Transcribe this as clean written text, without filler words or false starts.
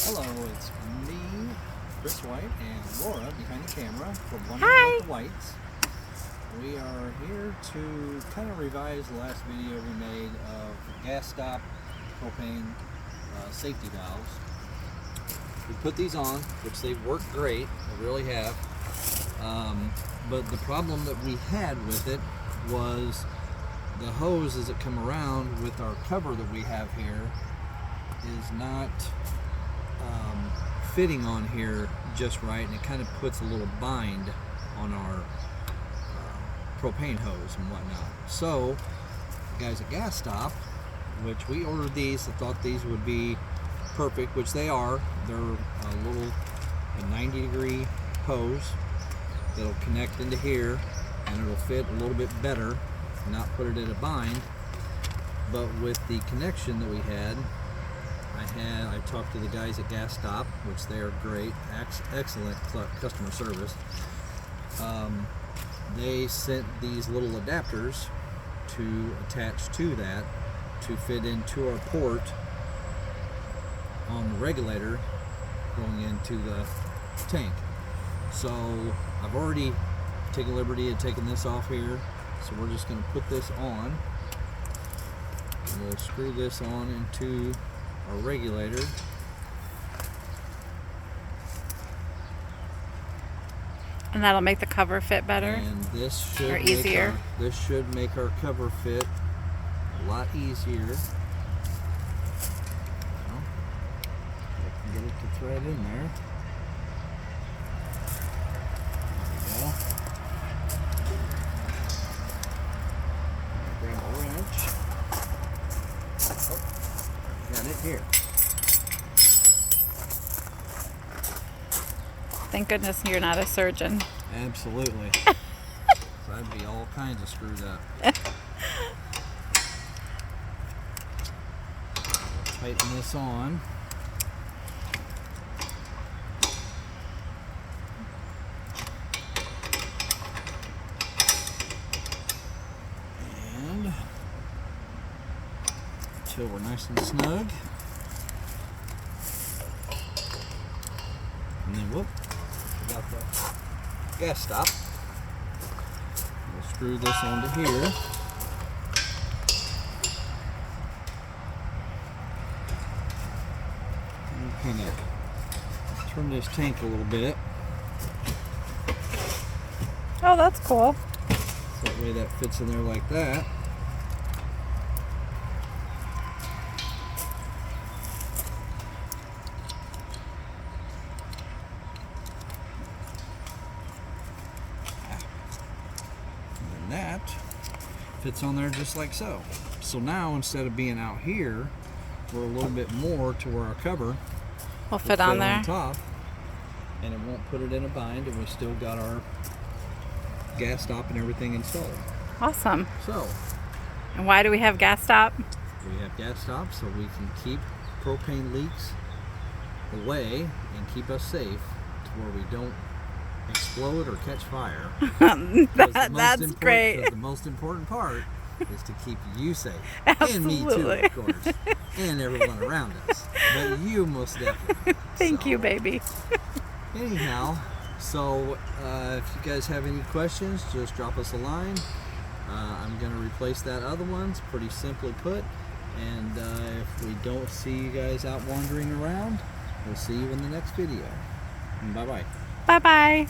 Hello, it's me, Chris White, and Laura behind the camera from Wondering Hi. About the Whites. We are here to kind of revise the last video we made of gas stop propane safety valves. We put these on, which they've worked great, they really have. But the problem that we had with it was the hose as it come around with our cover that we have here is not fitting on here just right, and it kind of puts a little bind on our propane hose and whatnot. So the guys at Gas Stop, which we ordered these, I thought these would be perfect, which they are. They're a 90-degree hose that'll connect into here, and it'll fit a little bit better, not put it in a bind. But with the connection that we had, I talked to the guys at Gas Stop, which they are great, excellent customer service. They sent these little adapters to attach to that to fit into our port on the regulator going into the tank. So I've already taken liberty of taking this off here, so we're just going to put this on, and we'll screw this on into our regulator. And that'll make the cover fit better. And this should or easier. This should make our cover fit a lot easier. Well, I can get it to thread in there. There we go. Grab a wrench. Oh, got it here. Thank goodness you're not a surgeon. Absolutely. So I'd be all kinds of screwed up. Tighten this on. And until we're nice and snug. And then whoop. Got the gas stop. We'll screw this onto here. And kind of turn this tank a little bit. Oh, that's cool. So that way that fits in there like that. That fits on there just like so. So now instead of being out here, we're a little bit more to where our cover We'll fit on there. on top, and it won't put it in a bind, and we still got our gas stop and everything installed. Awesome. So And why do we have Gas Stop? we have gas stop so we can keep propane leaks away and keep us safe to where we don't explode or catch fire. That's great. The most important part is to keep you safe. Absolutely. And me too, of course. And everyone around us. But you most definitely. Thank you, baby. Anyhow, so if you guys have any questions, just drop us a line. I'm going to replace that other one. It's pretty simply put. And if we don't see you guys out wandering around, we'll see you in the next video. Bye-bye. Bye-bye.